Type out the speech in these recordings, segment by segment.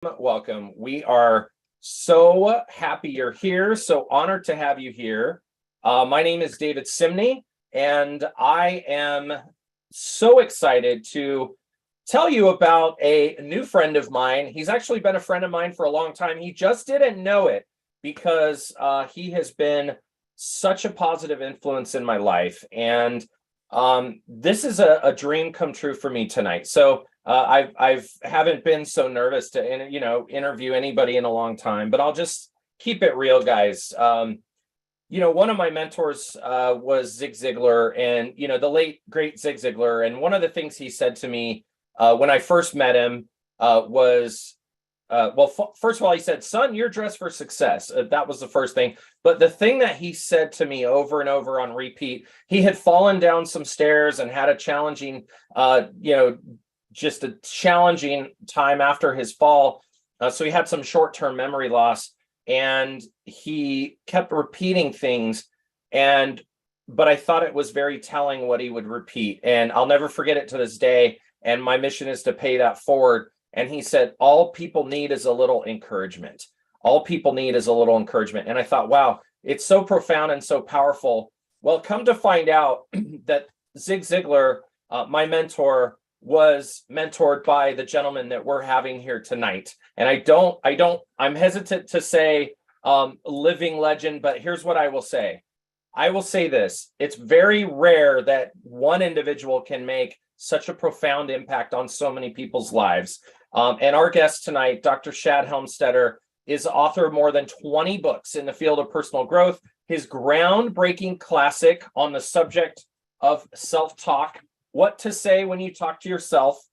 Welcome. We are so happy you're here. So honored to have you here. My name is David Ciemny, and I am so excited to tell you about a new friend of mine. He's actually been a friend of mine for a long time. He just didn't know it because he has been such a positive influence in my life. And this is a dream come true for me tonight. So I haven't been so nervous to interview anybody in a long time, but I'll just keep it real, guys. One of my mentors was Zig Ziglar, and the late great Zig Ziglar. And one of the things he said to me when I first met him was, first of all, he said, "Son, you're dressed for success." That was the first thing. But the thing that he said to me over and over on repeat, he had fallen down some stairs and had a challenging, just a challenging time after his fall. So he had some short-term memory loss, and he kept repeating things. But I thought it was very telling what he would repeat, and I'll never forget it to this day. And my mission is to pay that forward. And he said, "All people need is a little encouragement. All people need is a little encouragement." And I thought, wow, it's so profound and so powerful. Well, come to find out that Zig Ziglar, my mentor, was mentored by the gentleman that we're having here tonight. And I'm hesitant to say living legend, but here's what I will say. I will say this: it's very rare that one individual can make such a profound impact on so many people's lives. And our guest tonight, Dr. Shad Helmstetter, is author of more than 20 books in the field of personal growth. His groundbreaking classic on the subject of self-talk, What to Say When You Talk to Yourself,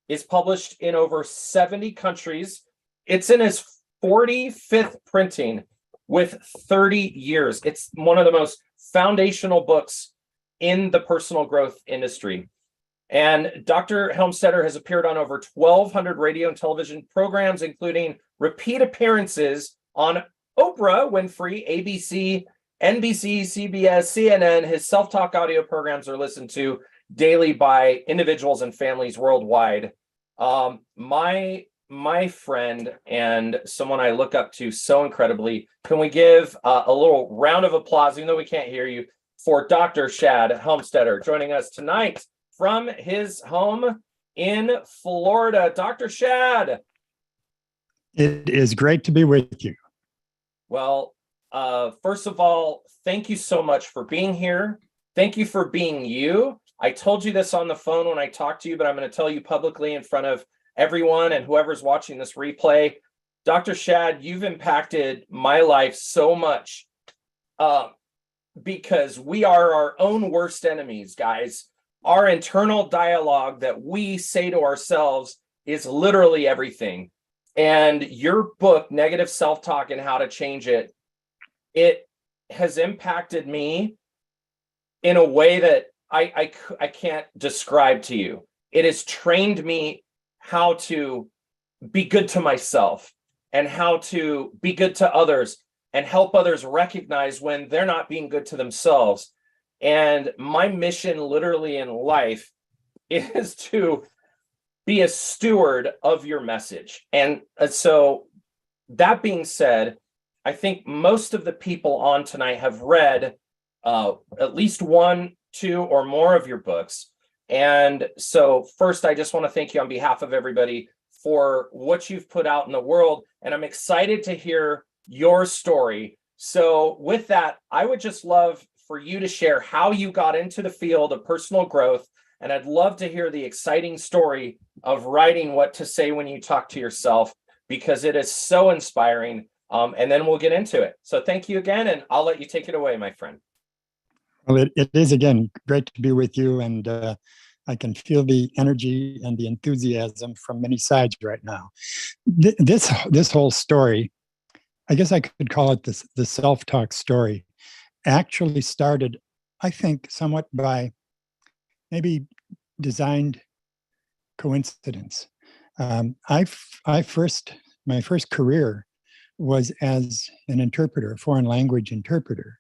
is published in over 70 countries. It's in his 45th printing with 30 years. It's one of the most foundational books in the personal growth industry. And Dr. Helmstetter has appeared on over 1,200 radio and television programs, including repeat appearances on Oprah Winfrey, ABC, NBC, CBS, CNN. His self-talk audio programs are listened to daily by individuals and families worldwide. My friend and someone I look up to so incredibly. Can we give a little round of applause, even though we can't hear you, for Dr. Shad Helmstetter joining us tonight from his home in Florida. Dr. Shad. It is great to be with you. Well, first of all, thank you so much for being here. Thank you for being you. I told you this on the phone when I talked to you, but I'm going to tell you publicly in front of everyone and whoever's watching this replay. Dr. Shad, you've impacted my life so much because we are our own worst enemies, guys. Our internal dialogue that we say to ourselves is literally everything. And your book, Negative Self-Talk and How to Change It, it has impacted me in a way that I can't describe to you. It has trained me how to be good to myself and how to be good to others and help others recognize when they're not being good to themselves. And my mission literally in life is to be a steward of your message. And so that being said, I think most of the people on tonight have read at least one, two, or more of your books. And so first, I just want to thank you on behalf of everybody for what you've put out in the world. And I'm excited to hear your story. So with that, I would just love for you to share how you got into the field of personal growth. And I'd love to hear the exciting story of writing What to Say When You Talk to Yourself, because it is so inspiring. And then we'll get into it. So thank you again, and I'll let you take it away, my friend. Well, it is, again, great to be with you. And I can feel the energy and the enthusiasm from many sides right now. This whole story, I guess I could call it the self-talk story, actually started, I think, somewhat by maybe designed coincidence. My first career was as an interpreter, a foreign language interpreter.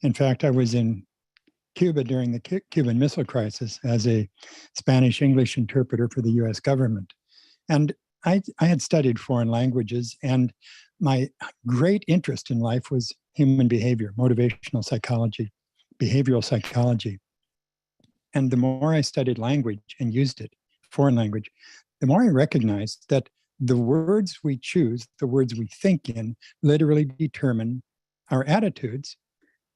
In fact, I was in Cuba during the Cuban Missile Crisis as a Spanish-English interpreter for the US government. And I had studied foreign languages, and my great interest in life was human behavior, motivational psychology, behavioral psychology. And the more I studied language and used it, foreign language, the more I recognized that the words we choose, the words we think in, literally determine our attitudes.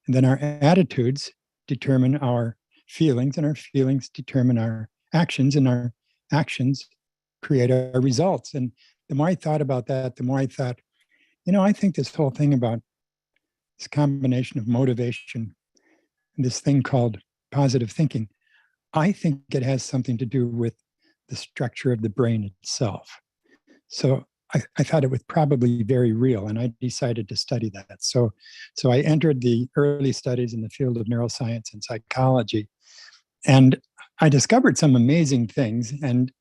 And then our attitudes determine our feelings, and our feelings determine our actions, and our actions create our results. And the more I thought about that, the more I thought, I think this whole thing about this combination of motivation and this thing called positive thinking, I think it has something to do with the structure of the brain itself. So I thought it was probably very real, and I decided to study that. So I entered the early studies in the field of neuroscience and psychology, and I discovered some amazing things and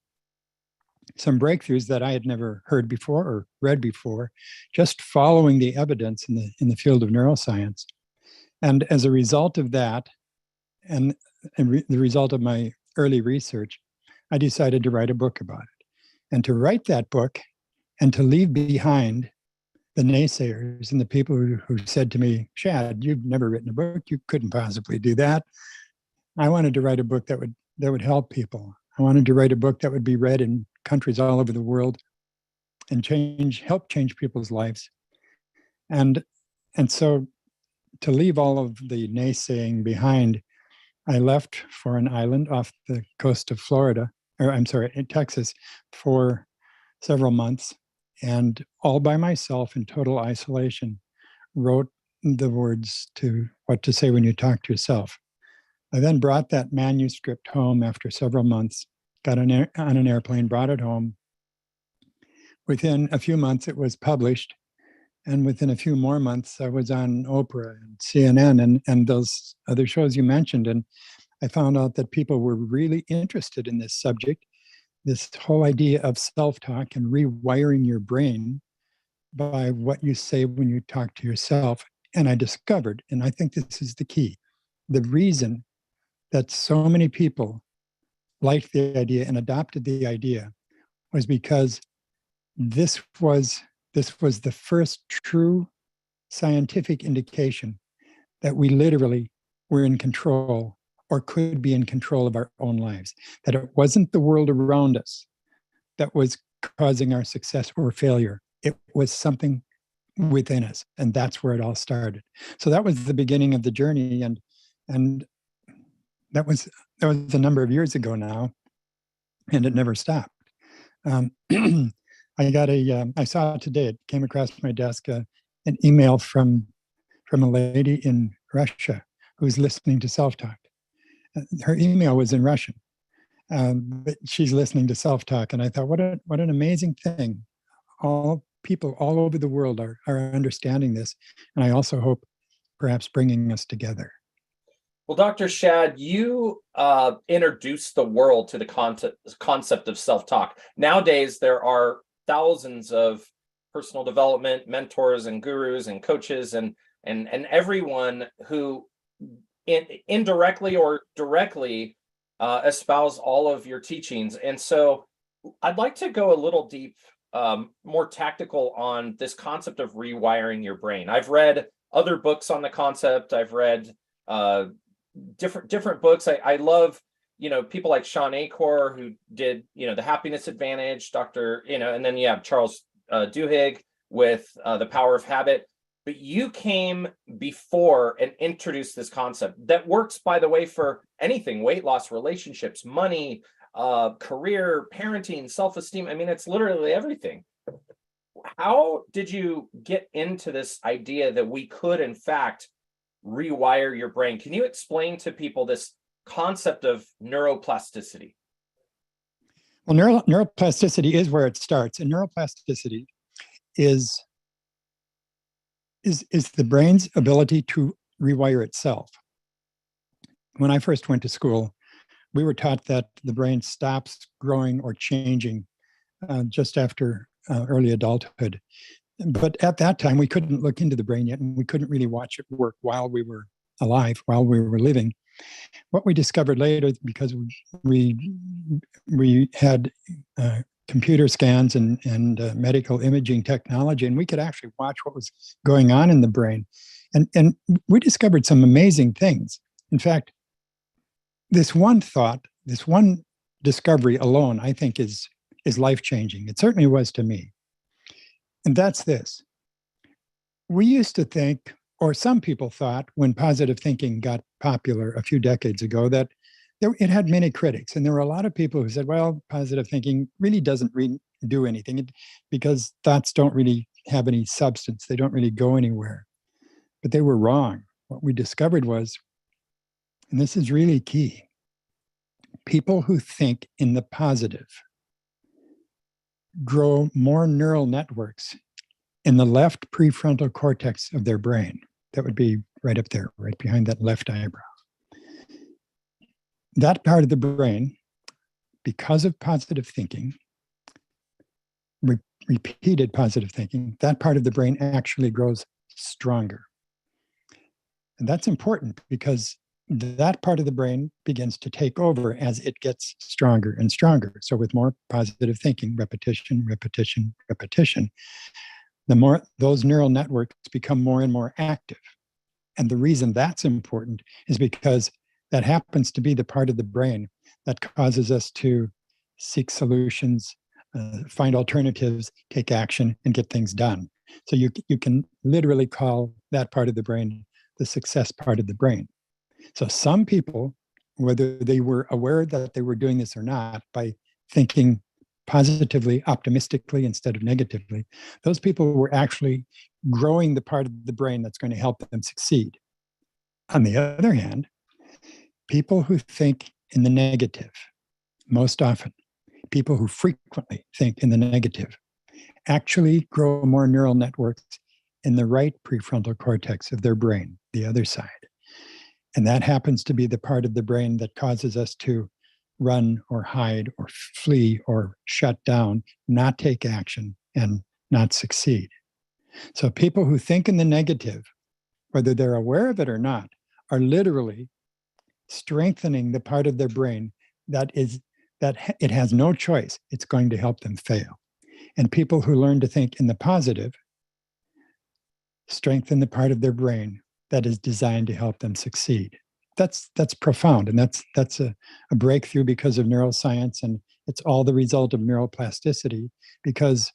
some breakthroughs that I had never heard before or read before, just following the evidence in the field of neuroscience. And as a result of that, and the result of my early research, I decided to write a book about it. And to write that book and to leave behind the naysayers and the people who said to me, Shad, you've never written a book. You couldn't possibly do that. I wanted to write a book that would help people. I wanted to write a book that would be read in countries all over the world and help change people's lives. And so to leave all of the naysaying behind, I left for an island off the coast of Florida, or I'm sorry, in Texas, for several months, and all by myself in total isolation, wrote the words to what to say when you talk to yourself. I then brought that manuscript home after several months, got on an airplane, brought it home. Within a few months, it was published. And within a few more months, I was on Oprah and CNN and those other shows you mentioned. And I found out that people were really interested in this subject, this whole idea of self-talk and rewiring your brain by what you say when you talk to yourself. And I discovered, and I think this is the key, the reason that so many people liked the idea and adopted the idea was because this was the first true scientific indication that we literally were in control or could be in control of our own lives, that it wasn't the world around us that was causing our success or failure. It was something within us, and that's where it all started. So that was the beginning of the journey, and that was a number of years ago now, and it never stopped. I saw today, it came across my desk, an email from a lady in Russia who's listening to self-talk. Her email was in Russian, but she's listening to self-talk, and I thought, what an amazing thing. All people all over the world are understanding this, and I also hope perhaps bringing us together. Well, Dr. Shad, you introduced the world to the concept of self-talk. Nowadays, there are thousands of personal development mentors and gurus and coaches and everyone who indirectly or directly espouse all of your teachings. And so I'd like to go a little deep, more tactical on this concept of rewiring your brain. I've read other books on the concept. I've read different books. I love, people like Sean Achor, who did, The Happiness Advantage, and then you have Charles Duhigg with The Power of Habit. But you came before and introduced this concept that works, by the way, for anything: weight loss, relationships, money, career, parenting, self-esteem. I mean, it's literally everything. How did you get into this idea that we could, in fact, rewire your brain? Can you explain to people this concept of neuroplasticity? Well, neuroplasticity is where it starts, and neuroplasticity is the brain's ability to rewire itself. When I first went to school, we were taught that the brain stops growing or changing just after early adulthood. But at that time, we couldn't look into the brain yet, and we couldn't really watch it work while we were alive, while we were living. What we discovered later, because we had computer scans and medical imaging technology, and we could actually watch what was going on in the brain. And we discovered some amazing things. In fact, this one thought, this one discovery alone, I think is life-changing. It certainly was to me. And that's this. We used to think, or some people thought, when positive thinking got popular a few decades ago, that it had many critics. And there were a lot of people who said, well, positive thinking really doesn't do anything because thoughts don't really have any substance. They don't really go anywhere. But they were wrong. What we discovered was, and this is really key, people who think in the positive grow more neural networks in the left prefrontal cortex of their brain. That would be right up there, right behind that left eyebrow. That part of the brain, because of positive thinking, repeated positive thinking, that part of the brain actually grows stronger. And that's important because that part of the brain begins to take over as it gets stronger and stronger. So with more positive thinking, repetition, repetition, repetition, the more those neural networks become more and more active. And the reason that's important is because that happens to be the part of the brain that causes us to seek solutions, find alternatives, take action, and get things done. So you can literally call that part of the brain the success part of the brain. So some people, whether they were aware that they were doing this or not, by thinking positively, optimistically instead of negatively, those people were actually growing the part of the brain that's going to help them succeed. On the other hand, people who think in the negative, most often, people who frequently think in the negative, actually grow more neural networks in the right prefrontal cortex of their brain, the other side. And that happens to be the part of the brain that causes us to run or hide or flee or shut down, not take action, and not succeed. So people who think in the negative, whether they're aware of it or not, are literally strengthening the part of their brain that it has no choice. It's going to help them fail. And people who learn to think in the positive strengthen the part of their brain that is designed to help them succeed. That's profound, and that's a breakthrough because of neuroscience, and it's all the result of neuroplasticity. Because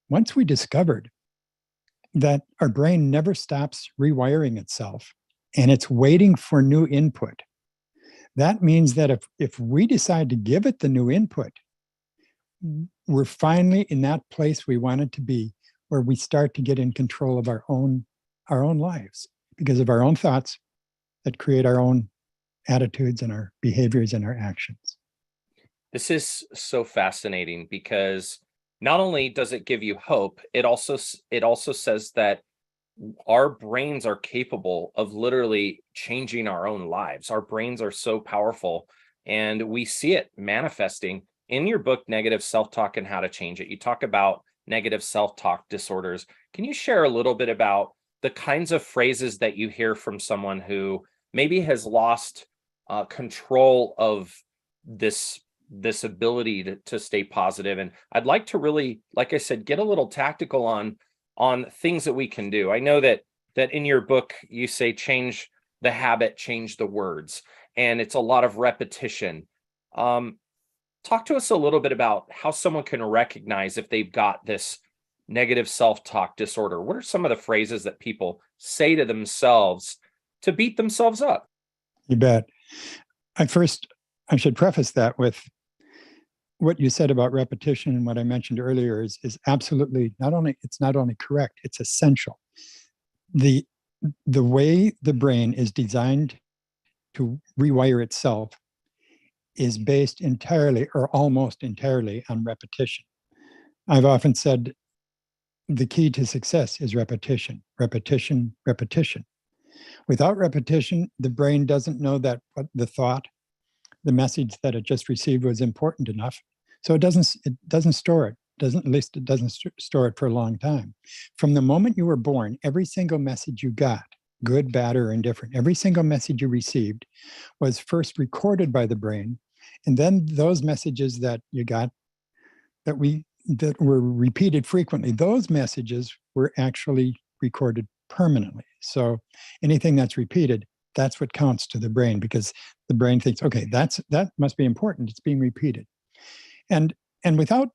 once we discovered that our brain never stops rewiring itself, and it's waiting for new input, that means that if we decide to give it the new input, we're finally in that place we wanted to be, where we start to get in control of our own lives because of our own thoughts that create our own attitudes and our behaviors and our actions. This is so fascinating because not only does it give you hope, it also says that our brains are capable of literally changing our own lives. Our brains are so powerful, and we see it manifesting in your book, Negative Self-Talk and How to Change It. You talk about negative self-talk disorders. Can you share a little bit about the kinds of phrases that you hear from someone who maybe has lost control of this ability to stay positive? And I'd like to really, like I said, get a little tactical on things that we can do. I know that in your book you say change the habit, change the words, and it's a lot of repetition. Talk to us a little bit about how someone can recognize if they've got this negative self-talk disorder. What are some of the phrases that people say to themselves to beat themselves up? You bet. I should preface that with what you said about repetition, and what I mentioned earlier is absolutely not only correct, it's essential. The way the brain is designed to rewire itself is based entirely or almost entirely on repetition. I've often said the key to success is repetition, repetition, repetition. Without repetition, the brain doesn't know that what the thought, the message that it just received was important enough. So it doesn't store it. At least it doesn't store it for a long time. From the moment you were born, every single message you got, good, bad, or indifferent, every single message you received was first recorded by the brain. And then those messages that you got that were repeated frequently, those messages were actually recorded permanently. So anything that's repeated, that's what counts to the brain, because the brain thinks, okay, that must be important. It's being repeated. And without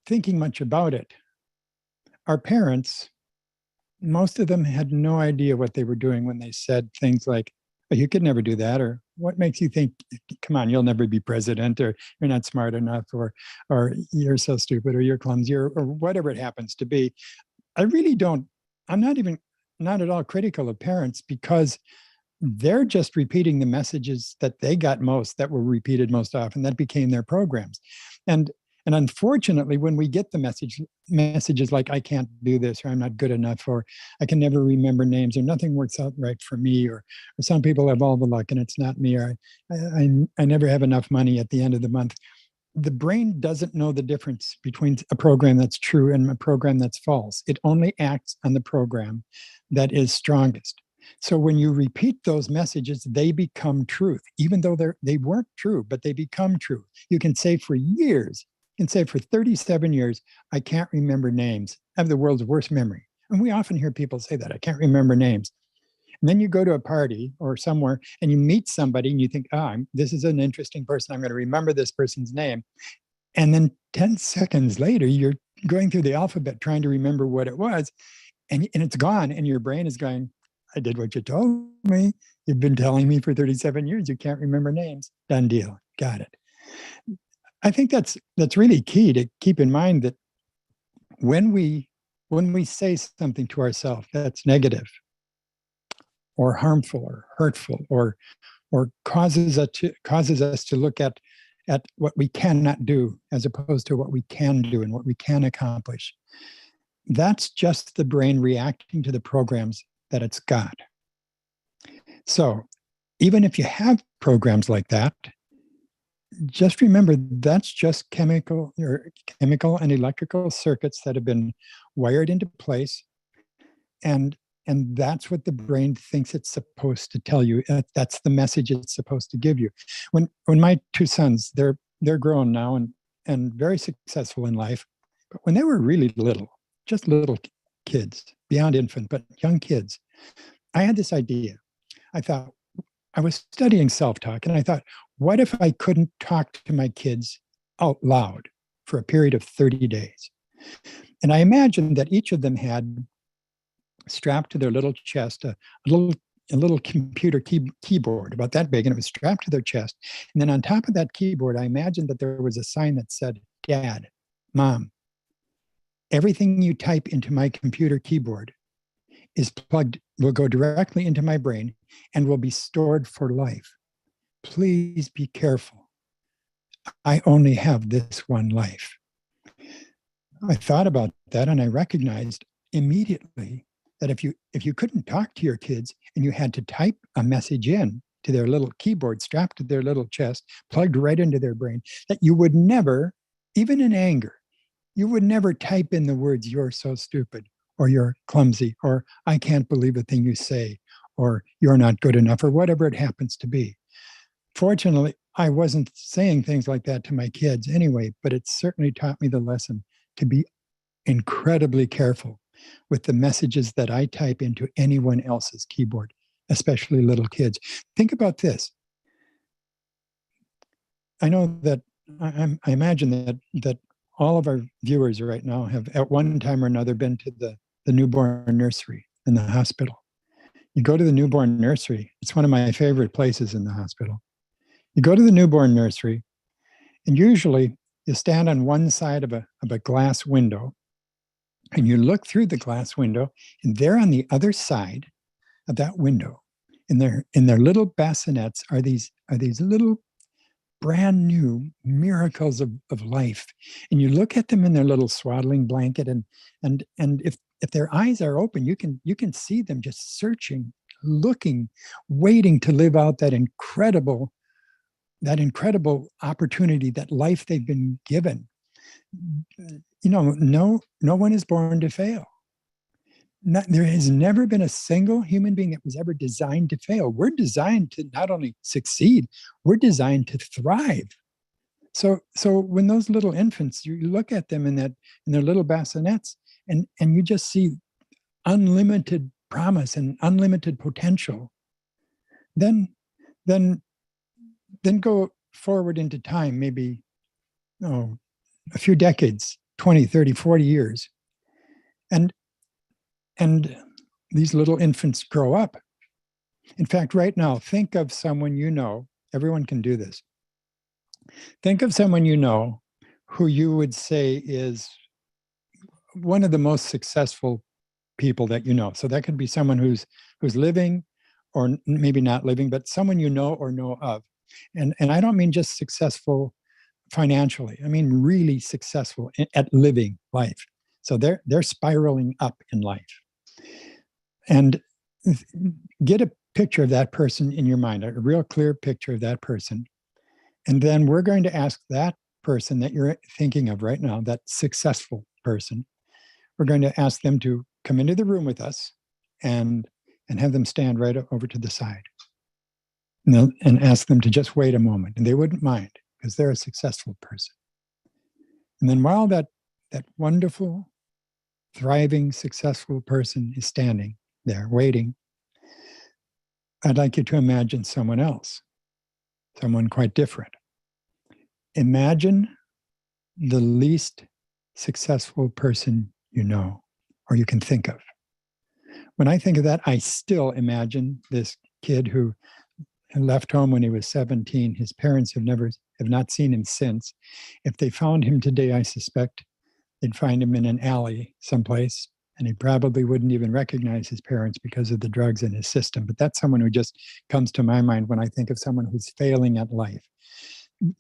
thinking much about it, our parents, most of them had no idea what they were doing when they said things like, oh, you could never do that, or what makes you think, come on, you'll never be president, or you're not smart enough, or you're so stupid, or you're clumsy, or whatever it happens to be. I'm not at all critical of parents, because they're just repeating the messages that they got most, that were repeated most often, that became their programs. And unfortunately, when we get the messages like, I can't do this, or I'm not good enough, or I can never remember names, or nothing works out right for me, or some people have all the luck and it's not me, or I never have enough money at the end of the month. The brain doesn't know the difference between a program that's true and a program that's false. It only acts on the program that is strongest. So when you repeat those messages, they become truth, even though they weren't true, but they become true. You can say for years, you can say for 37 years, I can't remember names. I have the world's worst memory. And we often hear people say that, I can't remember names. And then you go to a party or somewhere and you meet somebody and you think, this is an interesting person. I'm going to remember this person's name. And then 10 seconds later, you're going through the alphabet trying to remember what it was. And it's gone. And your brain is going, I did what you told me. You've been telling me for 37 years, you can't remember names. Done deal. Got it. I think that's really key to keep in mind, that when we say something to ourselves that's negative or harmful or hurtful, or causes us to look at what we cannot do as opposed to what we can do and what we can accomplish, that's just the brain reacting to the programs that it's got. So even if you have programs like that, just remember that's just chemical and electrical circuits that have been wired into place, and that's what the brain thinks it's supposed to tell you. That's the message it's supposed to give you. When my two sons, they're grown now and very successful in life, but when they were really little, just little kids, beyond infant, but young kids, I had this idea. I thought, I was studying self-talk, and I thought, what if I couldn't talk to my kids out loud for a period of 30 days? And I imagined that each of them had strapped to their little chest a little computer keyboard about that big, and it was strapped to their chest. And then on top of that keyboard, I imagined that there was a sign that said, Dad, Mom, everything you type into my computer keyboard will go directly into my brain and will be stored for life. Please be careful. I only have this one life. I thought about that, and I recognized immediately that if you couldn't talk to your kids and you had to type a message in to their little keyboard strapped to their little chest, plugged right into their brain, that you would never, even in anger, you would never type in the words, you're so stupid, or you're clumsy, or I can't believe a thing you say, or you're not good enough, or whatever it happens to be. Fortunately, I wasn't saying things like that to my kids anyway, but it certainly taught me the lesson to be incredibly careful with the messages that I type into anyone else's keyboard, especially little kids. Think about this. I know that I imagine that all of our viewers right now have at one time or another been to the newborn nursery in the hospital. You go to the newborn nursery. It's one of my favorite places in the hospital. You go to the newborn nursery, and usually you stand on one side of a glass window, and you look through the glass window, and there on the other side of that window, in their little bassinets, are these little brand new miracles of life. And you look at them in their little swaddling blanket, and if their eyes are open, you can see them just searching, looking, waiting to live out that incredible opportunity, that life they've been given. No one is born to fail. There has never been a single human being that was ever designed to fail. We're designed to not only succeed, we're designed to thrive. So when those little infants, you look at them in their little bassinets, and you just see unlimited promise and unlimited potential. Then go forward into time, maybe a few decades, 20, 30, 40 years. And these little infants grow up. In fact, right now, think of someone you know, everyone can do this. Think of someone you know who you would say is one of the most successful people that you know. So that could be someone who's living, or maybe not living, but someone you know or know of. And I don't mean just successful financially. I mean really successful at living life. So they're spiraling up in life. And get a picture of that person in your mind, a real clear picture of that person. And then we're going to ask that person that you're thinking of right now, that successful person, we're going to ask them to come into the room with us and have them stand right over to the side. And ask them to just wait a moment. And they wouldn't mind, because they're a successful person. And then while that wonderful, thriving, successful person is standing there waiting, I'd like you to imagine someone else, someone quite different. Imagine the least successful person you know, or you can think of. When I think of that, I still imagine this kid who left home when he was 17. His parents have not seen him since. If they found him today, I suspect they'd find him in an alley someplace, and he probably wouldn't even recognize his parents because of the drugs in his system. But that's someone who just comes to my mind when I think of someone who's failing at life.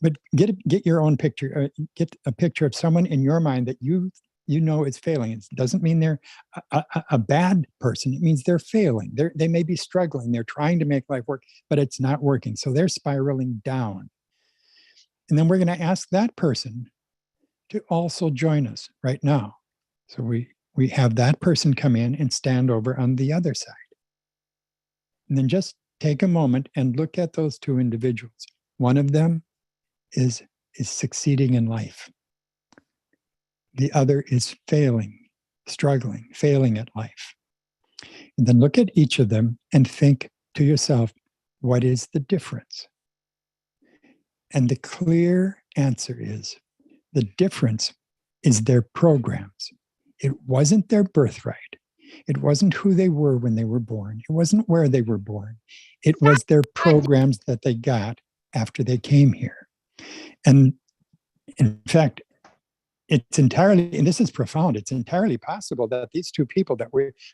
But get your own picture. Get a picture of someone in your mind that you know is failing. It doesn't mean they're a bad person. It means they're failing. They may be struggling. They're trying to make life work, but it's not working. So they're spiraling down. And then we're going to ask that person to also join us right now. So we have that person come in and stand over on the other side. And then just take a moment and look at those two individuals. One of them is succeeding in life. The other is failing, struggling, failing at life. And then look at each of them and think to yourself, what is the difference? And the clear answer is, the difference is their programs. It wasn't their birthright. It wasn't who they were when they were born. It wasn't where they were born. It was their programs that they got after they came here. And in fact, it's entirely, and this is profound, it's entirely possible that these two people that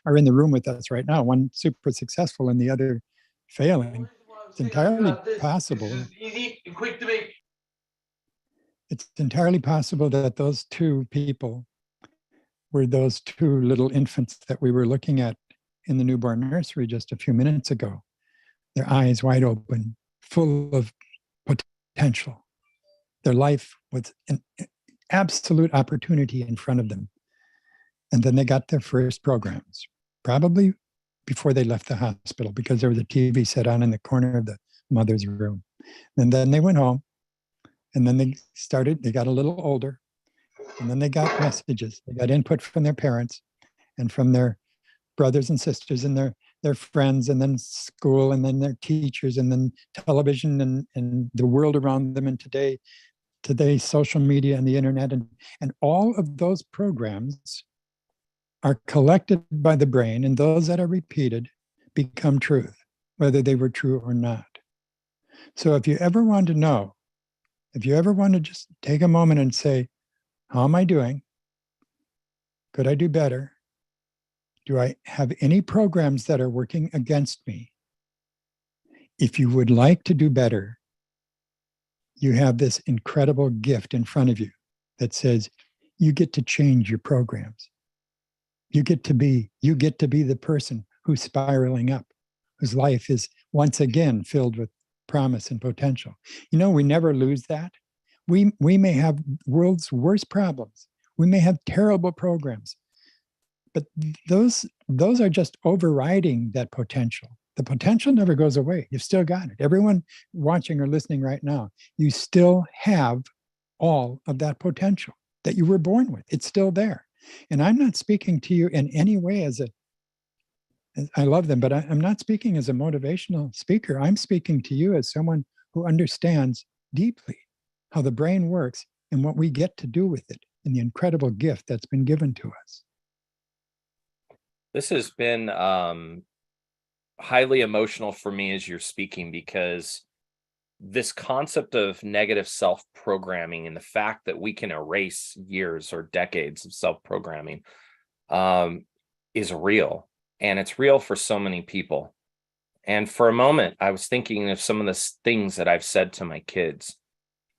are in the room with us right now, one super successful and the other failing, it's entirely possible. Easy and quick to make. It's entirely possible that those two people were those two little infants that we were looking at in the newborn nursery just a few minutes ago. Their eyes wide open, full of potential. Their life was an absolute opportunity in front of them. And then they got their first programs, probably before they left the hospital, because there was a TV set on in the corner of the mother's room. And then they went home, and then they got a little older, and then they got messages. They got input from their parents and from their brothers and sisters and their friends, and then school, and then their teachers, and then television, and the world around them. And today social media and the internet, and all of those programs are collected by the brain, and those that are repeated become truth, whether they were true or not. So if you ever want to know, if you ever want to just take a moment and say, how am I doing? Could I do better? Do I have any programs that are working against me? If you would like to do better, you have this incredible gift in front of you that says you get to change your programs. You get to be the person who's spiraling up, whose life is once again filled with promise and potential. You know, we never lose that. We may have world's worst problems. We may have terrible programs, but those are just overriding that potential. The potential never goes away. You've still got it. Everyone watching or listening right now, you still have all of that potential that you were born with. It's still there. And I'm not speaking to you in any way I love them, but I'm not speaking as a motivational speaker. I'm speaking to you as someone who understands deeply how the brain works and what we get to do with it and the incredible gift that's been given to us. This has been highly emotional for me as you're speaking, because this concept of negative self-programming and the fact that we can erase years or decades of self-programming is real. And it's real for so many people. And for a moment, I was thinking of some of the things that I've said to my kids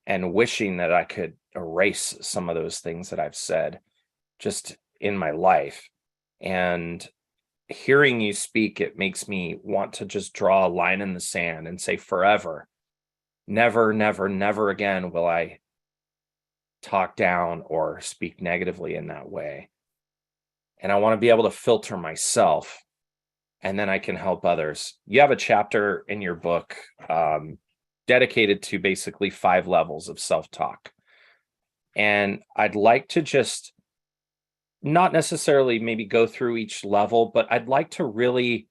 and wishing that I could erase some of those things that I've said just in my life. And hearing you speak, it makes me want to just draw a line in the sand and say forever, never, never, never again will I talk down or speak negatively in that way. And I want to be able to filter myself, and then I can help others. You have a chapter in your book dedicated to basically 5 levels of self-talk. And I'd like to just not necessarily maybe go through each level, but I'd like to really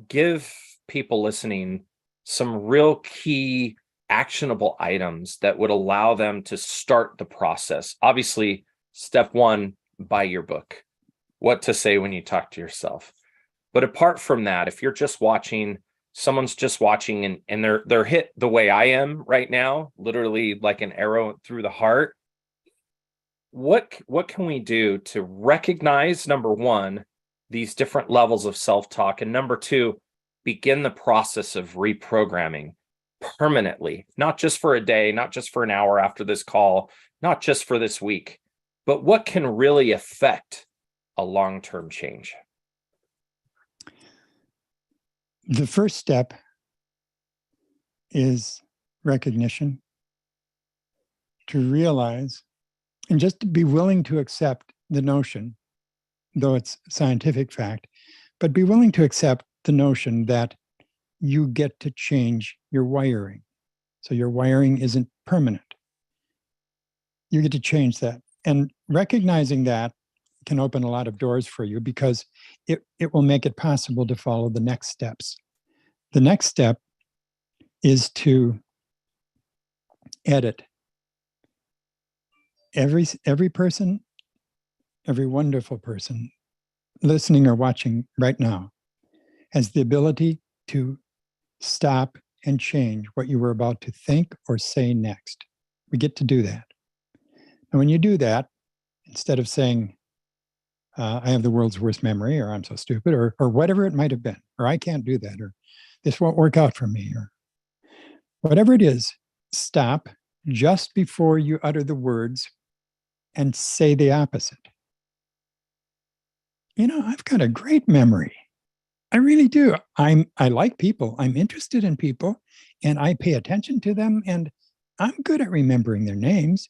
give people listening some real key actionable items that would allow them to start the process. Obviously, step 1, buy your book, What to Say When You Talk to Yourself. But apart from that, if you're just watching, someone's just watching and they're hit the way I am right now, literally like an arrow through the heart, what can we do to recognize, number 1, these different levels of self-talk, and number 2, begin the process of reprogramming permanently, not just for a day, not just for an hour after this call, not just for this week, but what can really affect a long-term change? The first step is recognition, to realize and just to be willing to accept the notion, though it's scientific fact, but be willing to accept the notion that you get to change your wiring. So your wiring isn't permanent. You get to change that. And recognizing that can open a lot of doors for you, because it will make it possible to follow the next steps. The next step is to edit. Every person, every wonderful person listening or watching right now has the ability to stop and change what you were about to think or say next. We get to do that. And when you do that, instead of saying, I have the world's worst memory, or I'm so stupid, or whatever it might have been, or I can't do that, or this won't work out for me, or whatever it is, stop just before you utter the words and say the opposite. I've got a great memory. I really do. I like people. I'm interested in people, and I pay attention to them, and I'm good at remembering their names.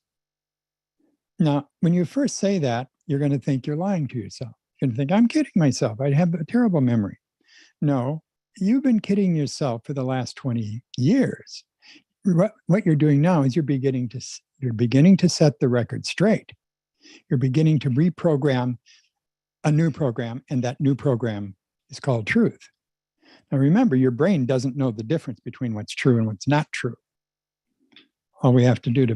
Now, when you first say that, you're going to think you're lying to yourself. You're going to think, I'm kidding myself. I have a terrible memory. No, you've been kidding yourself for the last 20 years. What you're doing now is you're beginning to set the record straight. You're beginning to reprogram a new program, and that new program is called truth. Now remember, your brain doesn't know the difference between what's true and what's not true. All we have to do to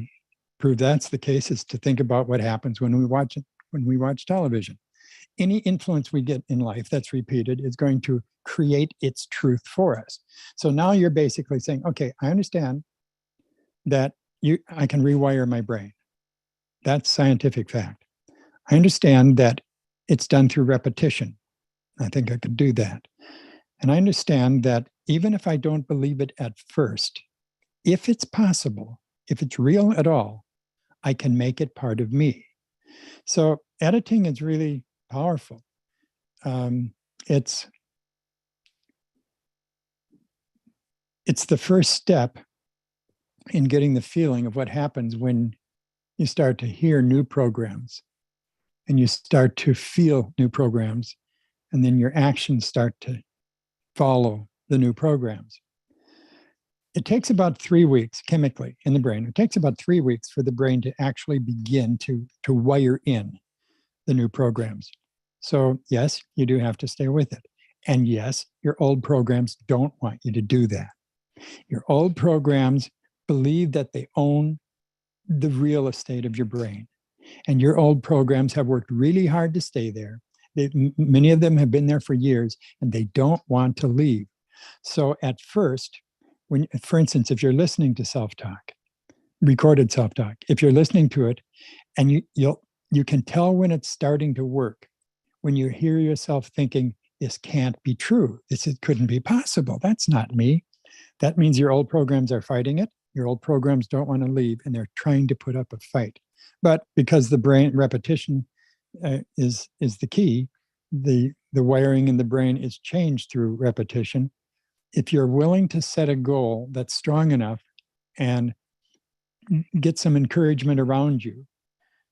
prove that's the case is to think about what happens when we watch television. Any influence we get in life that's repeated is going to create its truth for us. So now you're basically saying, okay, I understand that I can rewire my brain. That's scientific fact. I understand that it's done through repetition. I think I could do that. And I understand that even if I don't believe it at first, if it's possible, if it's real at all, I can make it part of me. So editing is really powerful. It's the first step in getting the feeling of what happens when you start to hear new programs and you start to feel new programs, and then your actions start to follow the new programs. it takes about 3 weeks chemically in the brain. It takes about 3 weeks for the brain to actually begin to wire in the new programs. So yes, you do have to stay with it. And yes, your old programs don't want you to do that. Your old programs believe that they own the real estate of your brain. And your old programs have worked really hard to stay there. Many of them have been there for years, and they don't want to leave. So at first, for instance, if you're listening to self-talk, recorded self-talk, if you're listening to it, and you can tell when it's starting to work, when you hear yourself thinking, this can't be true. It couldn't be possible. That's not me. That means your old programs are fighting it. Your old programs don't want to leave, and they're trying to put up a fight. But because the brain repetition is the key, the wiring in the brain is changed through repetition. If you're willing to set a goal that's strong enough and get some encouragement around you,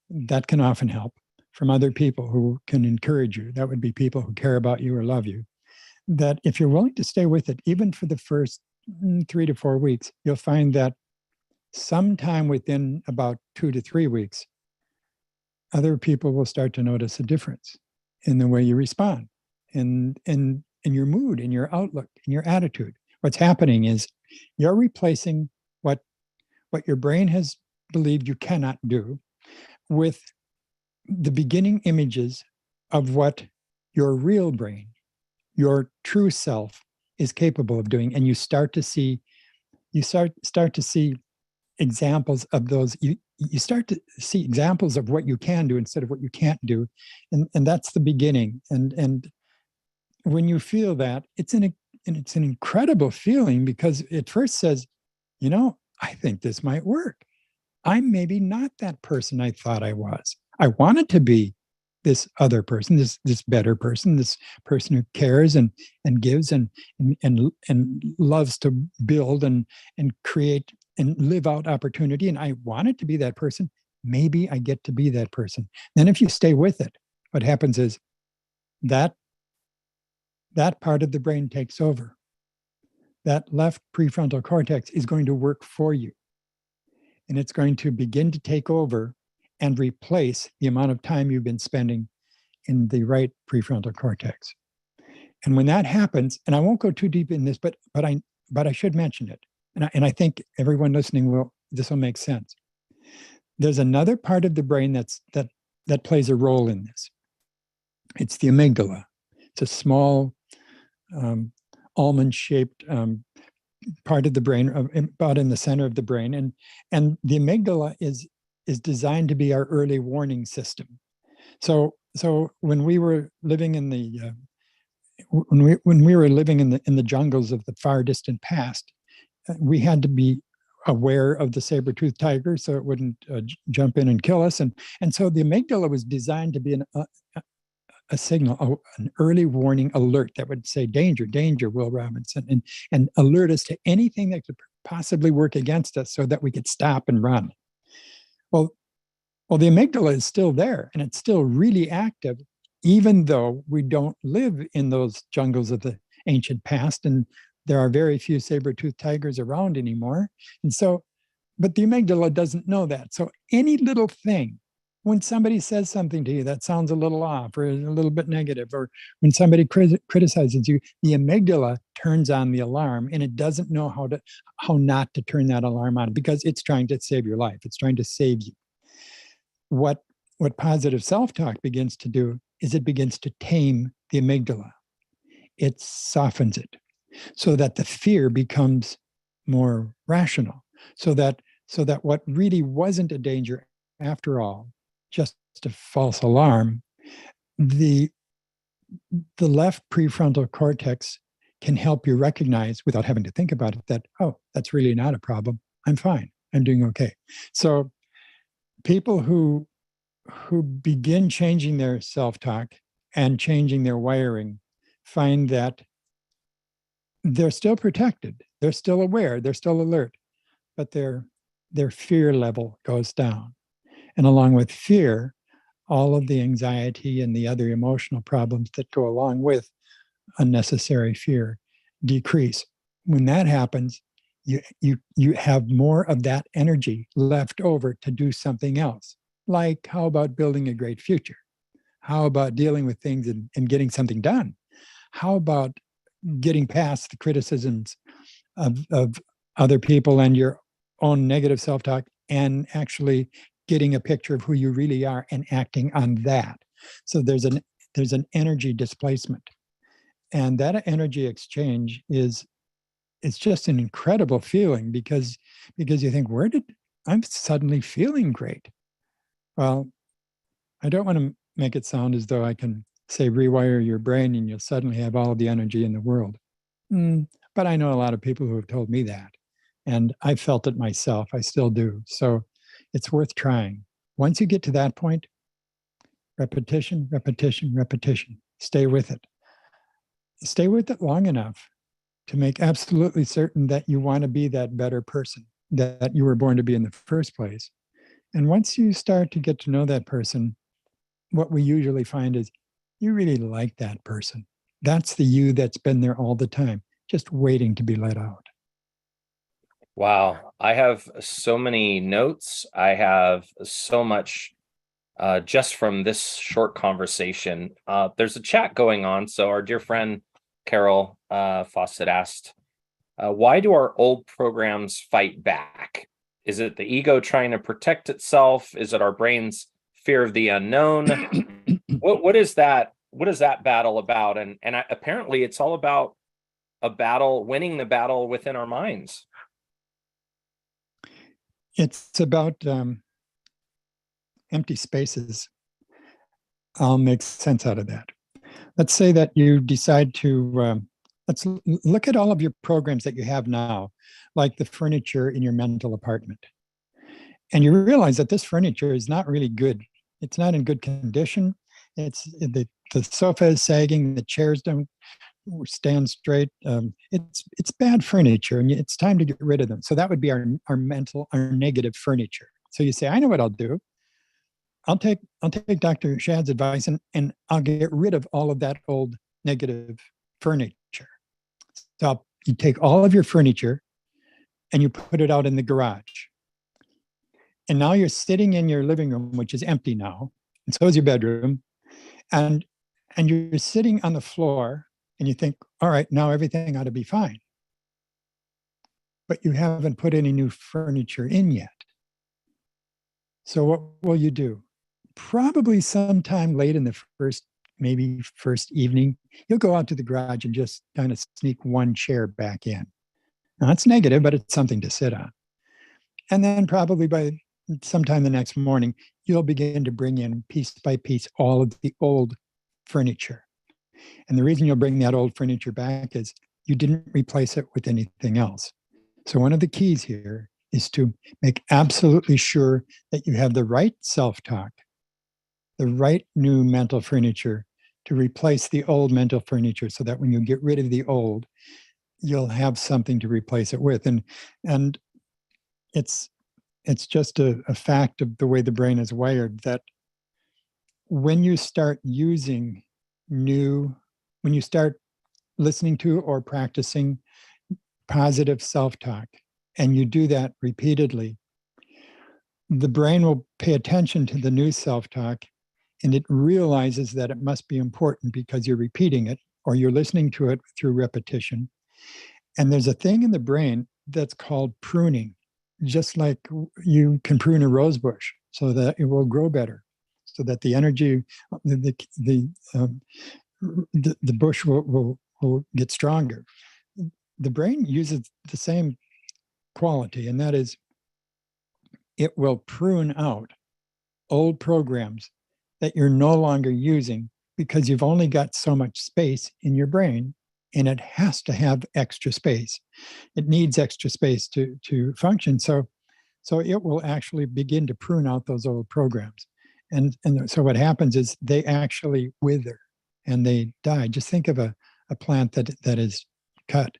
that can often help from other people who can encourage you. That would be people who care about you or love you. That if you're willing to stay with it, even for the first 3 to 4 weeks, you'll find that sometime within about 2 to 3 weeks, other people will start to notice a difference in the way you respond, in your mood, in your outlook, in your attitude. What's happening is you're replacing what your brain has believed you cannot do with the beginning images of what your real brain, your true self, is capable of doing. And you start to see examples of those. You start to see examples of what you can do instead of what you can't do. And that's the beginning. And when you feel that, it's an incredible feeling, because it first says, I think this might work. I'm maybe not that person I thought I was. I wanted to be this other person, this better person, this person who cares and gives and loves to build and create and live out opportunity. And I wanted to be that person. Maybe I get to be that person. Then if you stay with it, what happens is that part of the brain takes over. That left prefrontal cortex is going to work for you. And it's going to begin to take over and replace the amount of time you've been spending in the right prefrontal cortex. And when that happens, and I won't go too deep in this, but I should mention it, and I think everyone listening this will make sense. There's another part of the brain that plays a role in this. It's the amygdala. It's a small almond-shaped part of the brain, about in the center of the brain, and the amygdala is designed to be our early warning system. So when we were living in the jungles of the far distant past, we had to be aware of the saber-toothed tiger so it wouldn't jump in and kill us, and so the amygdala was designed to be a signal, an early warning alert that would say, danger, danger, Will Robinson, and alert us to anything that could possibly work against us so that we could stop and run. Well, the amygdala is still there, and it's still really active, even though we don't live in those jungles of the ancient past, and there are very few saber-toothed tigers around anymore. And so, but the amygdala doesn't know that. So any little thing, when somebody says something to you that sounds a little off or a little bit negative, or when somebody criticizes you, the amygdala turns on the alarm, and it doesn't know how not to turn that alarm on, because it's trying to save your life. It's trying to save you. What positive self-talk begins to do is it begins to tame the amygdala. It softens it so that the fear becomes more rational, so that what really wasn't a danger after all, just a false alarm, the left prefrontal cortex can help you recognize, without having to think about it, that, oh, that's really not a problem. I'm fine. I'm doing okay. So people who begin changing their self-talk and changing their wiring find that they're still protected, they're still aware, they're still alert, but their fear level goes down. And along with fear, all of the anxiety and the other emotional problems that go along with unnecessary fear decrease. When that happens, you have more of that energy left over to do something else. Like, how about building a great future? How about dealing with things and getting something done? How about getting past the criticisms of other people and your own negative self-talk, and actually getting a picture of who you really are and acting on that? So there's an energy displacement, and that energy exchange is, it's just an incredible feeling, because you think, I'm suddenly feeling great. Well, I don't want to make it sound as though I can say rewire your brain and you'll suddenly have all of the energy in the world. But I know a lot of people who have told me that, and I felt it myself. I still do. So it's worth trying. Once you get to that point, repetition, repetition, repetition. Stay with it. Stay with it long enough to make absolutely certain that you want to be that better person that you were born to be in the first place. And once you start to get to know that person, what we usually find is you really like that person. That's the you that's been there all the time, just waiting to be let out. Wow. I have so many notes. I have so much just from this short conversation. There's a chat going on. So our dear friend Carol Fawcett asked, why do our old programs fight back? Is it the ego trying to protect itself? Is it our brain's fear of the unknown? What is that? What is that battle about? And apparently it's all about a battle, winning the battle within our minds. It's about empty spaces. I'll make sense out of that. Let's say that you decide to, let's look at all of your programs that you have now, like the furniture in your mental apartment. And you realize that this furniture is not really good. It's not in good condition. It's the sofa is sagging, the chairs don't stand straight. It's bad furniture, and it's time to get rid of them. So that would be our negative furniture. So you say, I know what I'll do. I'll take Dr. Shad's advice, and I'll get rid of all of that old negative furniture. So you take all of your furniture and you put it out in the garage. And now you're sitting in your living room, which is empty now, and so is your bedroom. And you're sitting on the floor and you think, all right, now everything ought to be fine. But you haven't put any new furniture in yet. So what will you do? Probably sometime late in the first evening, you'll go out to the garage and just kind of sneak one chair back in. Now, it's negative, but it's something to sit on. And then probably by sometime the next morning, you'll begin to bring in piece by piece all of the old furniture. And the reason you'll bring that old furniture back is you didn't replace it with anything else. So one of the keys here is to make absolutely sure that you have the right self-talk, the right new mental furniture to replace the old mental furniture, so that when you get rid of the old, you'll have something to replace it with. And it's just a fact of the way the brain is wired, that when you start when you start listening to or practicing positive self-talk, and you do that repeatedly, the brain will pay attention to the new self-talk, and it realizes that it must be important because you're repeating it or you're listening to it through repetition. And there's a thing in the brain that's called pruning, just like you can prune a rose bush so that it will grow better, so that the energy, the bush will get stronger. The brain uses the same quality, and that is it will prune out old programs that you're no longer using because you've only got so much space in your brain, and it has to have extra space. It needs extra space to function. So it will actually begin to prune out those old programs. And so what happens is they actually wither and they die. Just think of a plant that is cut.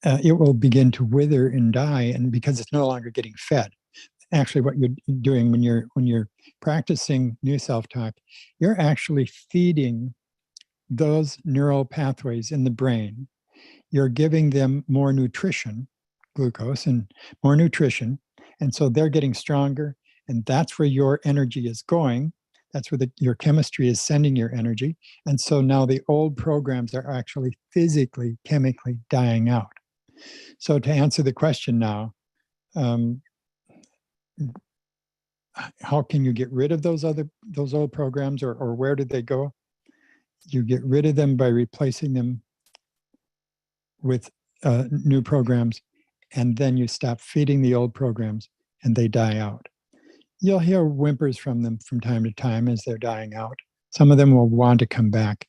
It will begin to wither and die, and because it's no longer getting fed. Actually, what you're doing when you're practicing new self-talk, you're actually feeding those neural pathways in the brain. You're giving them more nutrition, glucose and more nutrition. And so they're getting stronger. And that's where your energy is going. That's where your chemistry is sending your energy. And so now the old programs are actually physically, chemically dying out. So to answer the question now, how can you get rid of those old programs, or where did they go? You get rid of them by replacing them with new programs, and then you stop feeding the old programs and they die out. You'll hear whimpers from them from time to time as they're dying out. Some of them will want to come back.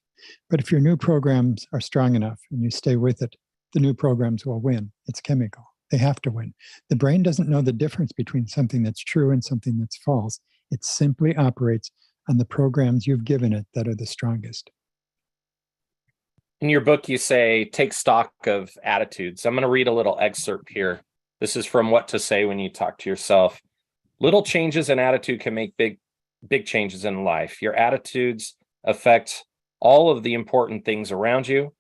But if your new programs are strong enough and you stay with it, the new programs will win. It's chemical. They have to win. The brain doesn't know the difference between something that's true and something that's false. It simply operates on the programs you've given it that are the strongest. In your book, you say, take stock of attitudes. I'm going to read a little excerpt here. This is from What to Say When You Talk to Yourself. Little changes in attitude can make big changes in life. Your attitudes affect all of the important things around you.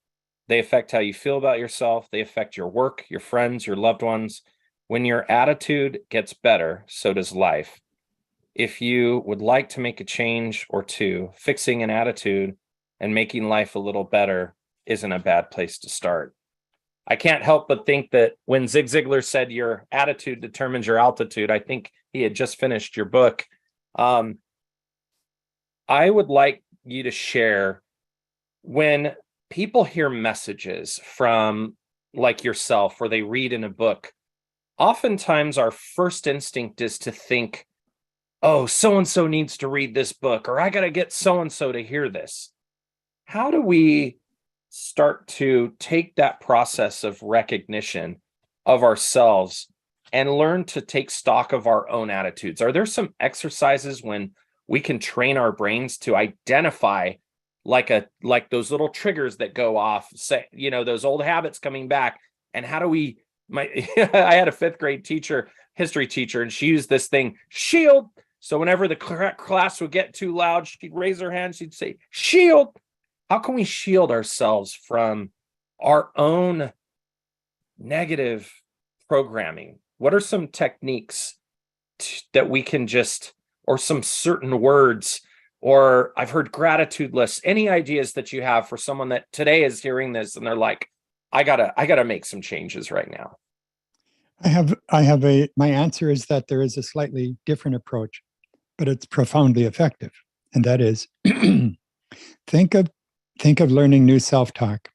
They affect how you feel about yourself. They affect your work, your friends, your loved ones. When your attitude gets better, so does life. If you would like to make a change or two, fixing an attitude and making life a little better isn't a bad place to start. I can't help but think that when Zig Ziglar said your attitude determines your altitude, I think he had just finished your book. I would like you to share, when people hear messages from like yourself, or they read in a book, oftentimes our first instinct is to think, oh, so-and-so needs to read this book, or I got to get so-and-so to hear this. How do we start to take that process of recognition of ourselves and learn to take stock of our own attitudes? Are there some exercises when we can train our brains to identify like those little triggers that go off, say, those old habits coming back? And how do we, I had a fifth grade teacher, history teacher, and she used this thing, shield. So whenever the class would get too loud, she'd raise her hand, she'd say, shield. How can we shield ourselves from our own negative programming? What are some techniques that we can or some certain words, or I've heard gratitude lists, any ideas that you have for someone that today is hearing this and they're like, I gotta make some changes right now? My answer is that there is a slightly different approach, but it's profoundly effective. And that is, think of learning new self-talk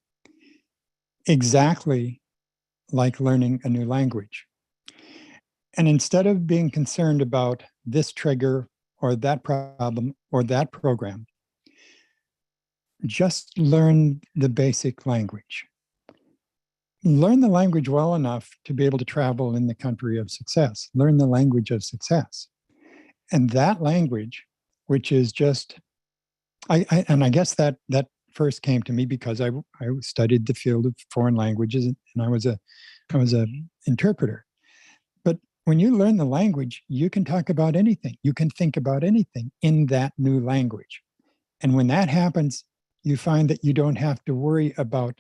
exactly like learning a new language. And instead of being concerned about this trigger or that problem or that program, just learn the basic language. Learn the language well enough to be able to travel in the country of success. Learn the language of success. And that language, which is just, I guess that first came to me because I studied the field of foreign languages, and I was an interpreter. But when you learn the language, you can talk about anything. You can think about anything in that new language. And when that happens, you find that you don't have to worry about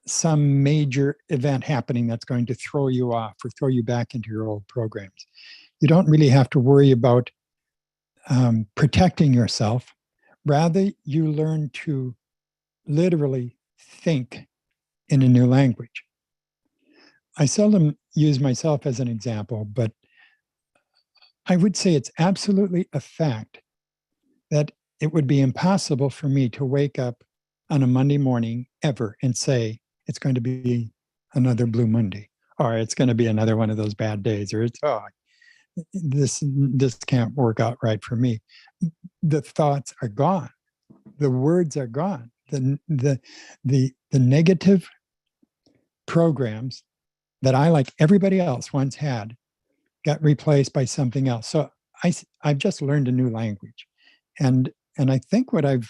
some major event happening that's going to throw you off or throw you back into your old programs. You don't really have to worry about protecting yourself. Rather, you learn to literally think in a new language. I seldom use myself as an example, but I would say it's absolutely a fact that it would be impossible for me to wake up on a Monday morning ever and say, it's going to be another Blue Monday, or it's going to be another one of those bad days, or this can't work out right for me. The thoughts are gone. The words are gone. The negative programs that I, like everybody else, once had got replaced by something else. So I've just learned a new language. And I think what I've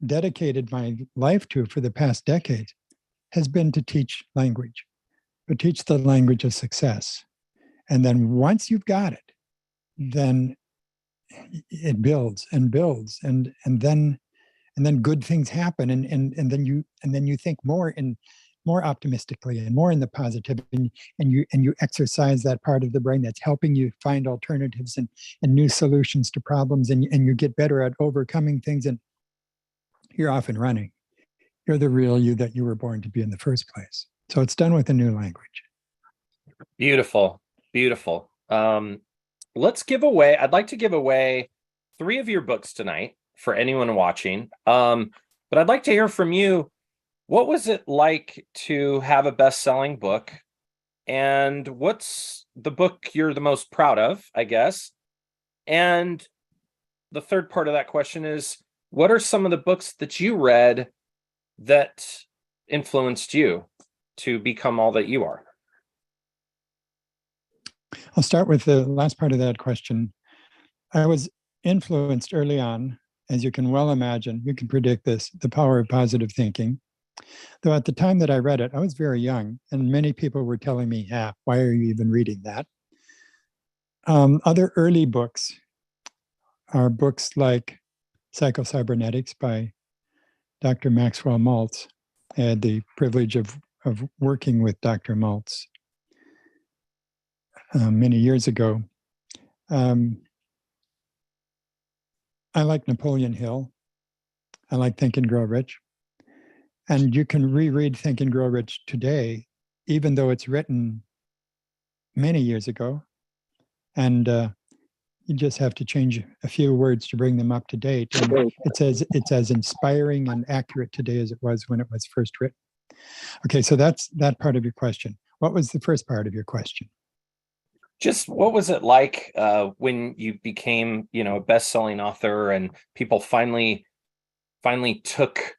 dedicated my life to for the past decade has been to teach language, but teach the language of success. And then once you've got it, then it builds and builds, and then good things happen, and then you think more in more optimistically and more in the positive, and you exercise that part of the brain that's helping you find alternatives and new solutions to problems, and you get better at overcoming things, and you're off and running. You're the real you that you were born to be in the first place. So it's done with a new language. Beautiful, beautiful. Let's give away, I'd like to give away 3 of your books tonight for anyone watching. But I'd like to hear from you. What was it like to have a best-selling book? And what's the book you're the most proud of, I guess? And the third part of that question is, what are some of the books that you read that influenced you to become all that you are? I'll start with the last part of that question. I was influenced early on, as you can well imagine, you can predict this, the power of positive thinking. Though at the time that I read it, I was very young, and many people were telling me, yeah, why are you even reading that? Other early books are books like Psycho-Cybernetics by Dr. Maxwell Maltz. I had the privilege of working with Dr. Maltz many years ago. I like Napoleon Hill. I like Think and Grow Rich. And you can reread Think and Grow Rich today, even though it's written many years ago. And you just have to change a few words to bring them up to date. And it's as inspiring and accurate today as it was when it was first written. Okay, so that's that part of your question. What was the first part of your question? Just what was it like when you became, a best-selling author and people finally took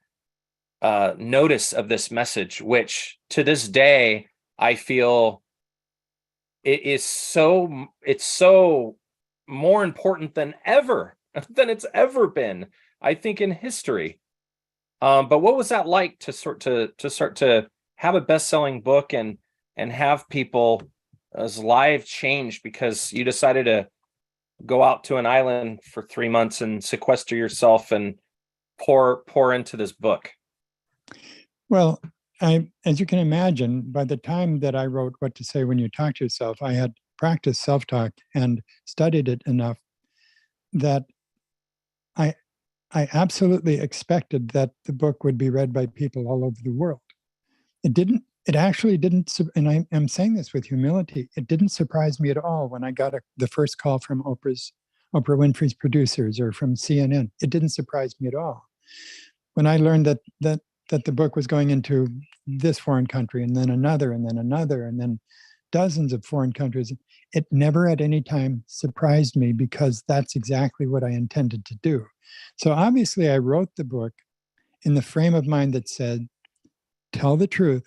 notice of this message, which to this day I feel it's so more important than it's ever been, I think, in history. But what was that like to start to have a best-selling book and have people as life changed because you decided to go out to an island for 3 months and sequester yourself and pour into this book? Well, as you can imagine, by the time that I wrote What to Say When You Talk to Yourself, I had practiced self-talk and studied it enough that I absolutely expected that the book would be read by people all over the world. It actually didn't, and I'm saying this with humility, it didn't surprise me at all when I got the first call from Oprah Winfrey's producers or from CNN. It didn't surprise me at all. When I learned that the book was going into this foreign country and then another and then another and then dozens of foreign countries, it never at any time surprised me because that's exactly what I intended to do. So obviously I wrote the book in the frame of mind that said, tell the truth,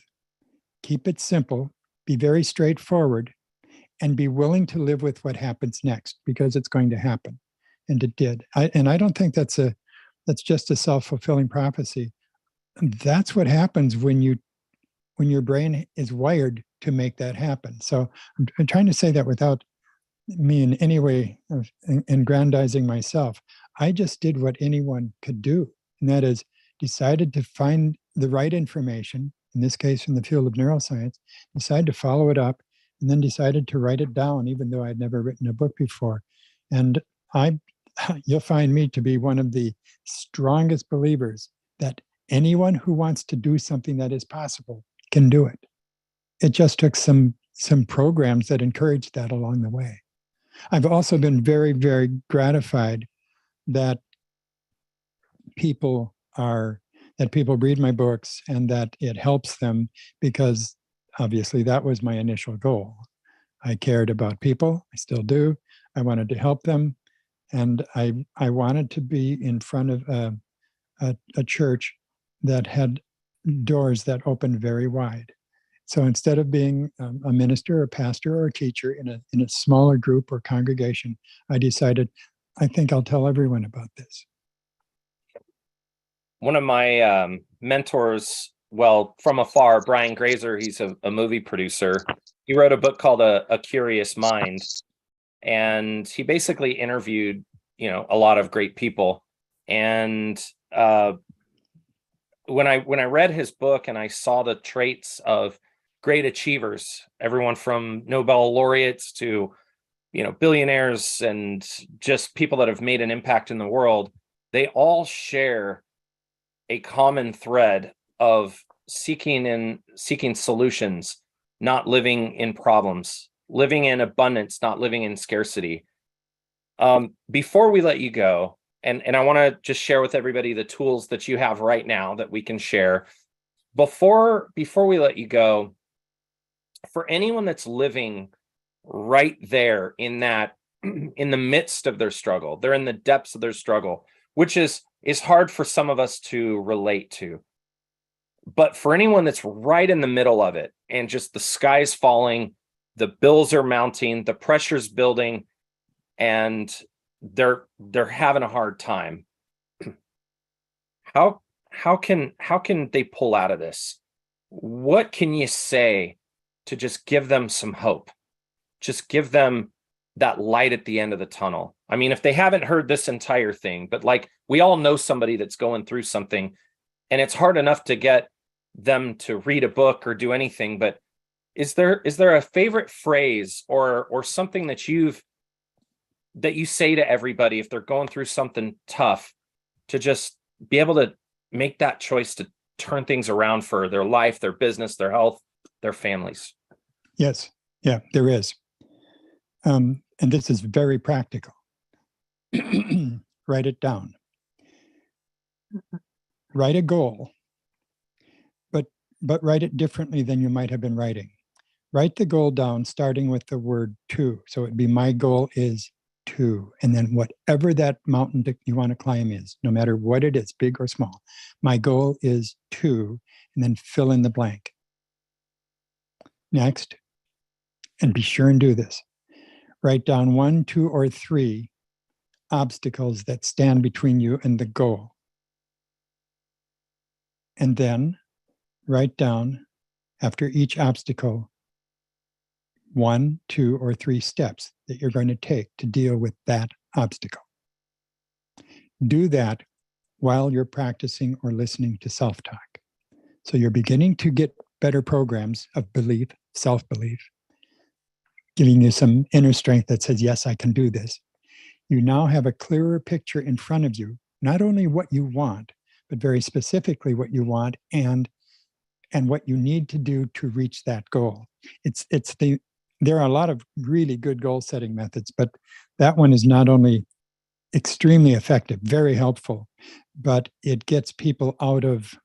keep it simple, be very straightforward, and be willing to live with what happens next because it's going to happen. And it did. I don't think that's just a self-fulfilling prophecy. That's what happens when your brain is wired to make that happen. So I'm trying to say that without me in any way aggrandizing myself. I just did what anyone could do, and that is decided to find the right information, in this case from the field of neuroscience, decided to follow it up, and then decided to write it down, even though I'd never written a book before. And you'll find me to be one of the strongest believers that anyone who wants to do something that is possible can do it. It just took some programs that encouraged that along the way. I've also been very, very gratified that people read my books and that it helps them, because obviously that was my initial goal. I cared about people, I still do. I wanted to help them, and I wanted to be in front of a church that had doors that opened very wide. So instead of being a minister, a pastor, or a teacher in a smaller group or congregation, I decided, I think I'll tell everyone about this. One of my mentors, well, from afar, Brian Grazer, he's a movie producer. He wrote a book called A Curious Mind, and he basically interviewed, a lot of great people. And when I read his book and I saw the traits of great achievers, everyone from Nobel laureates to, billionaires and just people that have made an impact in the world, they all share a common thread of seeking solutions, not living in problems, living in abundance, not living in scarcity. Before we let you go, and I want to just share with everybody the tools that you have right now that we can share. Before we let you go, for anyone that's living right there in that, in the midst of their struggle, they're in the depths of their struggle, which is hard for some of us to relate to. But for anyone that's right in the middle of it and just the sky's falling, the bills are mounting, the pressure's building, and they're having a hard time, how can they pull out of this? What can you say to just give them some hope? Just give them that light at the end of the tunnel. I mean, if they haven't heard this entire thing, but like, we all know somebody that's going through something, and it's hard enough to get them to read a book or do anything. But is there a favorite phrase or something that you say to everybody if they're going through something tough, to just be able to make that choice to turn things around for their life, their business, their health, their families? Yes. Yeah, there is. And this is very practical. Write it down. Write a goal, but write it differently than you might have been writing. Write the goal down starting with the word to. So it'd be, my goal is to, and then whatever that mountain that you want to climb is, no matter what it is, big or small, my goal is to, and then fill in the blank. Next, and be sure and do this. Write down 1, 2, or 3 obstacles that stand between you and the goal. And then write down, after each obstacle, 1, 2, or 3 steps that you're going to take to deal with that obstacle. Do that while you're practicing or listening to self-talk. So you're beginning to get better programs of belief, self-belief, giving you some inner strength that says, yes, I can do this. You now have a clearer picture in front of you, not only what you want, but very specifically what you want and what you need to do to reach that goal. There are a lot of really good goal setting methods, but that one is not only extremely effective, very helpful, but it gets people out of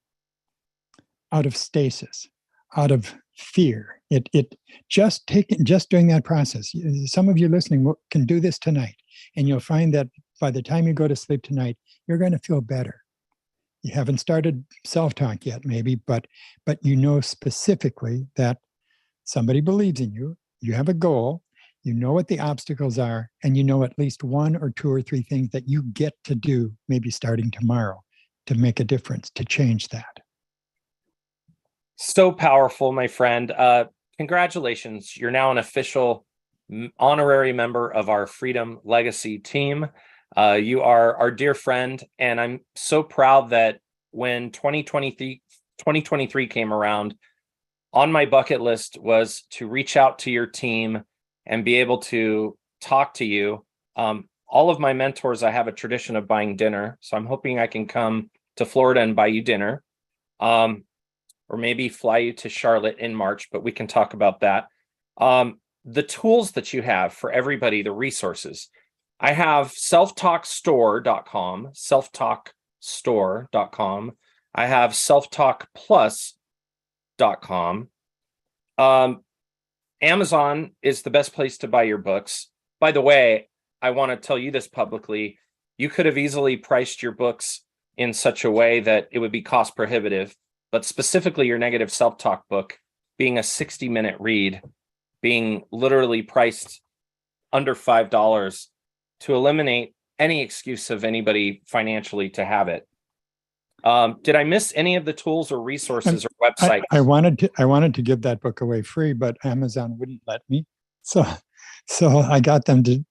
stasis, out of fear. It just doing that process. Some of you listening can do this tonight, and you'll find that by the time you go to sleep tonight, you're going to feel better. You haven't started self-talk yet, maybe, but you know specifically that somebody believes in you. You have a goal. You know what the obstacles are, and you know at least 1 or 2 or 3 things that you get to do, maybe starting tomorrow, to make a difference, to change that. So powerful, my friend. Congratulations. You're now an official honorary member of our Freedom Legacy team. You are our dear friend, and I'm so proud that when 2023 came around, on my bucket list was to reach out to your team and be able to talk to you. All of my mentors, I have a tradition of buying dinner, so I'm hoping I can come to Florida and buy you dinner, or maybe fly you to Charlotte in March, but we can talk about that. The tools that you have for everybody, the resources. I have selftalkstore.com, selftalkstore.com. I have selftalkplus.com. Amazon is the best place to buy your books. By the way, I want to tell you this publicly. You could have easily priced your books in such a way that it would be cost prohibitive, but specifically your negative self-talk book, being a 60-minute read, being literally priced under $5 to eliminate any excuse of anybody financially to have it. Did I miss any of the tools or resources or websites? I wanted to give that book away free, but Amazon wouldn't let me. So So I got them to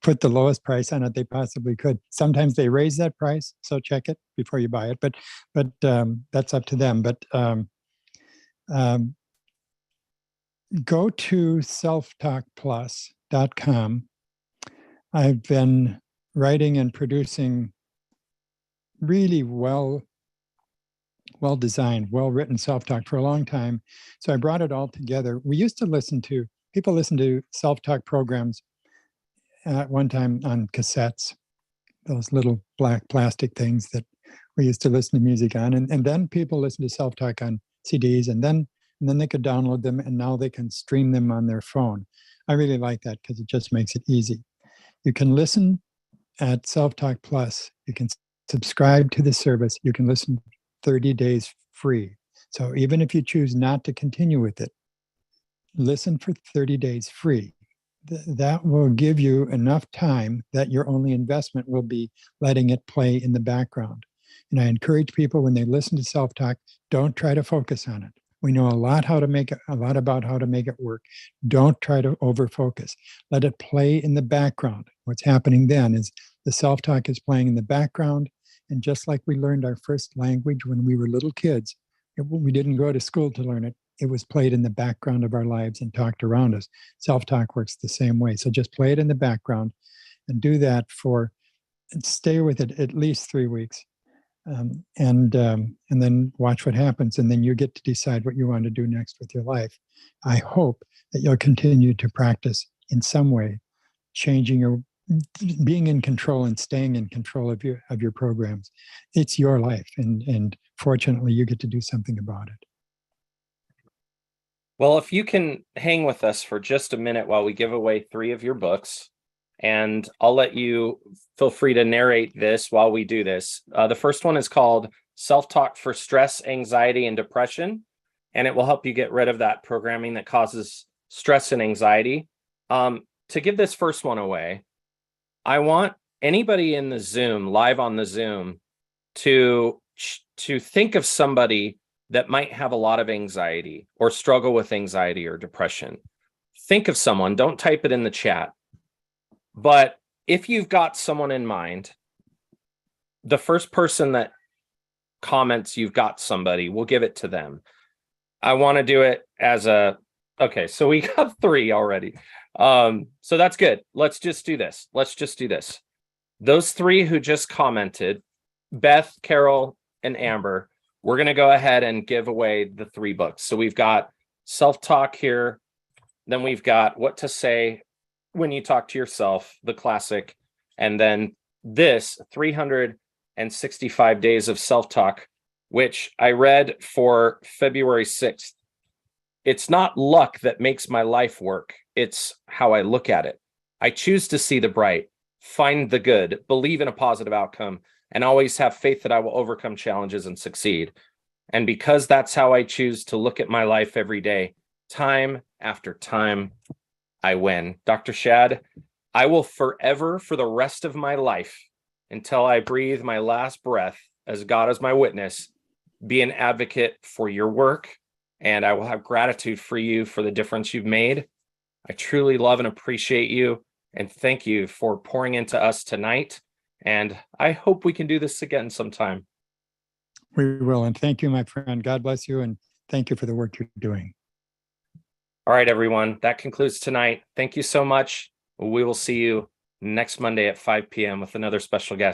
put the lowest price on it they possibly could. Sometimes they raise that price, so check it before you buy it. But that's up to them. But um, go to selftalkplus.com. I've been writing and producing really well designed, well written self-talk for a long time. So I brought it all together. We used to people listen to self-talk programs at one time on cassettes, those little black plastic things that we used to listen to music on. And then people listen to self-talk on CDs, and then they could download them, and now they can stream them on their phone. I really like that because it just makes it easy. You can listen at Self-Talk Plus. You can subscribe to the service. You can listen 30 days free. So even if you choose not to continue with it, listen for 30 days free. That will give you enough time that your only investment will be letting it play in the background. And I encourage people, when they listen to self-talk, don't try to focus on it. We know a lot about how to make it work. Don't try to over-focus. Let it play in the background. What's happening then is the self-talk is playing in the background. And just like we learned our first language when we were little kids, we didn't go to school to learn it. It was played in the background of our lives and talked around us. Self-talk works the same way. So just play it in the background and do that and stay with it at least 3 weeks. And then watch what happens. And then you get to decide what you want to do next with your life. I hope that you'll continue to practice in some way, being in control and staying in control of your programs. It's your life. And fortunately, you get to do something about it. Well, if you can hang with us for just a minute while we give away 3 of your books, and I'll let you feel free to narrate this while we do this. The first one is called Self-Talk for Stress, Anxiety, and Depression, and it will help you get rid of that programming that causes stress and anxiety. To give this first one away, I want anybody in the Zoom, live on the Zoom, to think of somebody that might have a lot of anxiety or struggle with anxiety or depression. Think of someone, don't type it in the chat. But if you've got someone in mind, the first person that comments you've got somebody, we'll give it to them. I want to do it as okay, so we got 3 already. So that's good. Let's just do this. Those 3 who just commented, Beth, Carol, and Amber, we're going to go ahead and give away the 3 books. So we've got Self-Talk here. Then we've got What to Say When You Talk to Yourself, the classic. And then this 365 Days of Self-Talk, which I read for February 6th. It's not luck that makes my life work. It's how I look at it. I choose to see the bright, find the good, believe in a positive outcome, and always have faith that I will overcome challenges and succeed. And because that's how I choose to look at my life every day, time after time, I win. Dr. Shad, I will forever, for the rest of my life, until I breathe my last breath, as God is my witness, be an advocate for your work, and I will have gratitude for you for the difference you've made. I truly love and appreciate you, and thank you for pouring into us tonight. And I hope we can do this again sometime. We will. And thank you, my friend. God bless you. And thank you for the work you're doing. All right, everyone. That concludes tonight. Thank you so much. We will see you next Monday at 5 p.m. with another special guest.